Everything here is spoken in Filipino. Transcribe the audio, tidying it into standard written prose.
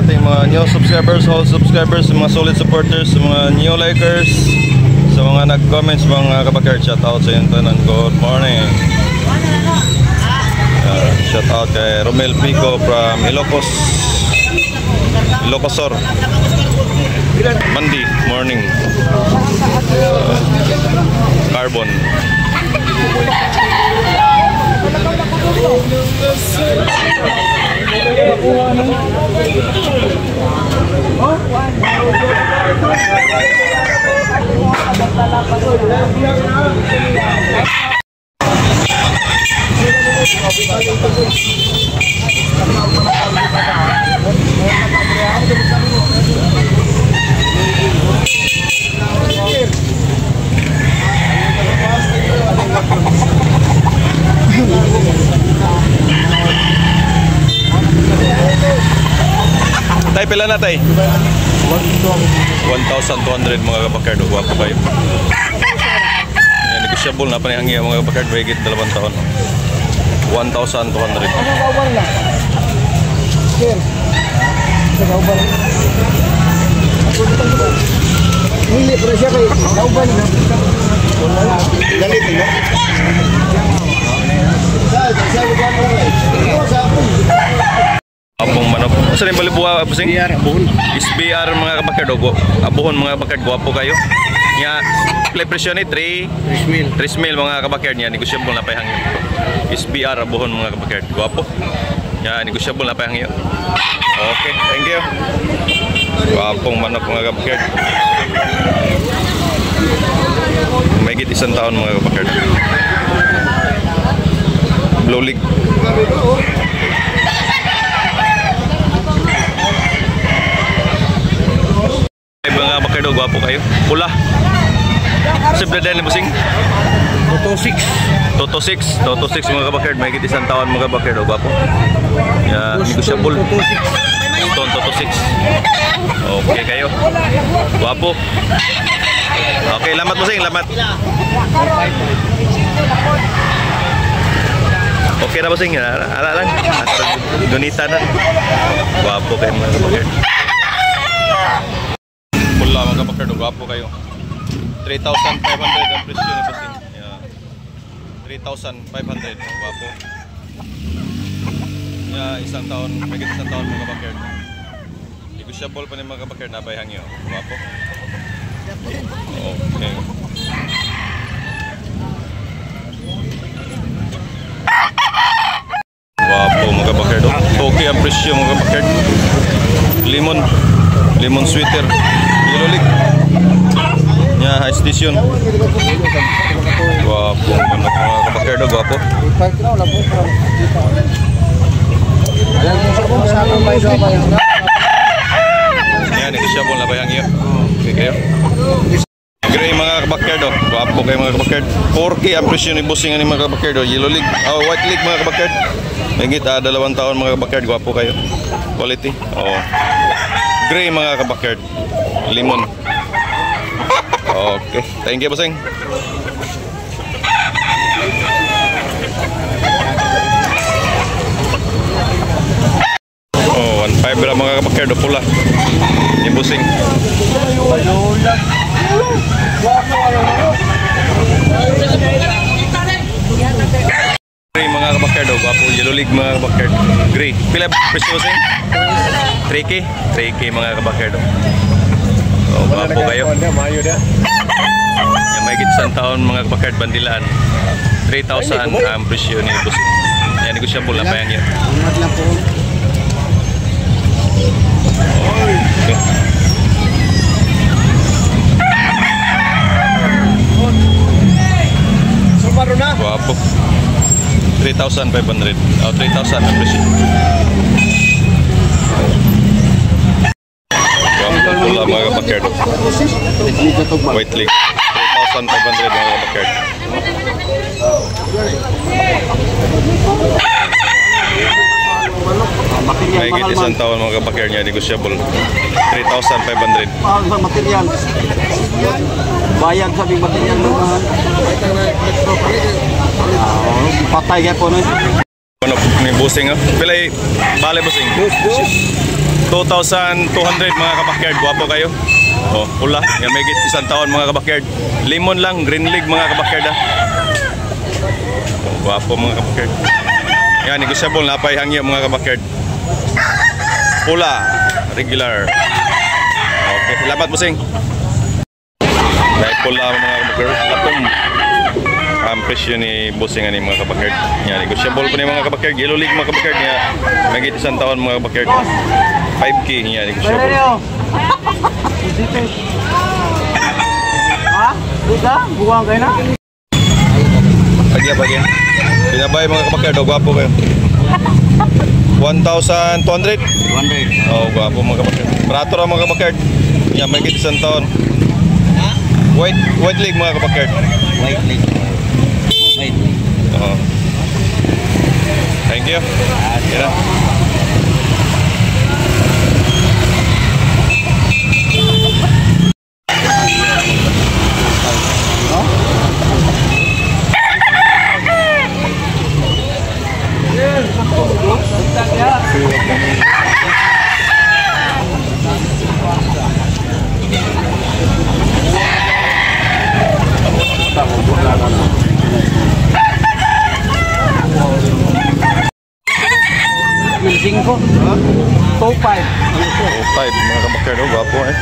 sa ating mga new subscribers, old subscribers, sa mga solid supporters, sa mga new likers, sa mga nag-comments, mga kabakard, shout out sa inyo tanan. Good morning. Shout out kay Romel Pico from Ilocosor. Monday morning. Carbon. Tay, pila na tay? 1,200 mga kabakard. Guwapo kayo. Yan, negosyable na pa niyang mga kabakard. Wigit 2 taon. 1,200. Hindi, pero siya kayo. Kauban na. Galit, no? Apong manok. Sa rin balibuha, Busing? SBR mga kabakard. Abuhon mga kabakard. Guwapo kayo. Nga, play presyo ni 3 mil mga kabakard niya. Negosyable na pahang yun. SBR, abuhon mga kabakard. Guwapo. Nga, negosyable na pahang yun. Okay, thank you. Guwapong manok mga kabakard. Mahigit 1 taon mga kabakard. Blue League. Mga kabakard, guwapo kayo. Pula. Sibla din ni Busing. Toto 6 mga kabakard. Mahigit 1 taon mga kabakard. Guwapo. Yeah, negosyable. Toto 6. Okay kayo. Guwapo. Okay, lamat Busing, lamat. Okay na Busing, ala lang. Donita na. Guwapo kayo mga kabakard. Pula mga kabakard, guwapo kayo. 3,500 ang presyo ni Busing. Yeah. 3,500. Guwapo. Yeah, 1 taon, mahigit 1 taon mga kabakard. Negosyable pa ni mga kabakard, nabayhang yun. Guwapo. Okay. Guwapo mga kabakard. Okay ang presyo mga kabakard. Lemon sweater. Yellow League. Nya high station. Guwapo manok mga kabakard. Guwapo. Yan, negosyable na bayang yun. Okay kayo. Gray mga kabakard. Guwapo kayo mga kabakard. 4K ang presyo ni Busing ni mga kabakard. Yellow League. White League mga kabakard. Mahigit 2 taon mga kabakard. Guwapo kayo. Quality. Gray mga kabakard. Lemon. Okay. Thank you Busing. 1.5 lang mga kabakard. Pula. Ni Busing. Gray mga kabakard. Guwapo. Yellow League mga kabakard. Gray. Pila presyo Busing? 3K mga kabakard. Guwapo kayo. Yung may gitsan taon mga kabakard, bandilaan. 3,000 ang presyo ni Busing. Yan, negosyable na pa yan yun. Okay. Guwapo. 3,500. 3,000 ang presyo. Pula mga kabakard. White League. 3,500 mga kabakard. Mahigit 1 taon mga kabakard niya. Negosyable. 3,500. Material. Bayad sa big material naman. Patay kaya po nun. Ano ni Busing? Pilay bale Busing? 2,200 mga kabakyard. Gwapo kayo. Oh, pula. Yan may isang taon mga kabakyard. Lemon lang, green league mga kabakyard. Oh, gwapo mga kabakyard. Yan, negosyable na pay hangyo mga kabakyard. Pula, regular. Okay, salamat Busing. Dahil pula mga kabakyard. Atong ang presyo ni Busing ani mga kabakyard. Yan, negosyable po ni mga kabakyard. Yellow league mga kabakyard niya. May isang taon mga kabakyard. 5K niya, negosyable. Ha? Buka? Buwang kayo na? Pagya. Pinabay mga kabakyard. O, gwapo kayo. 1,200? 200. Oh, gwapo mga kabakyard. Barato ra mga kabakyard. Yan, may isang taon. White league mga kabakyard. White leg. White leg. Oh. Thank you. Kira. Bilsing ko. 2.5. 5 mga kabakyard. Oh, gwapo eh.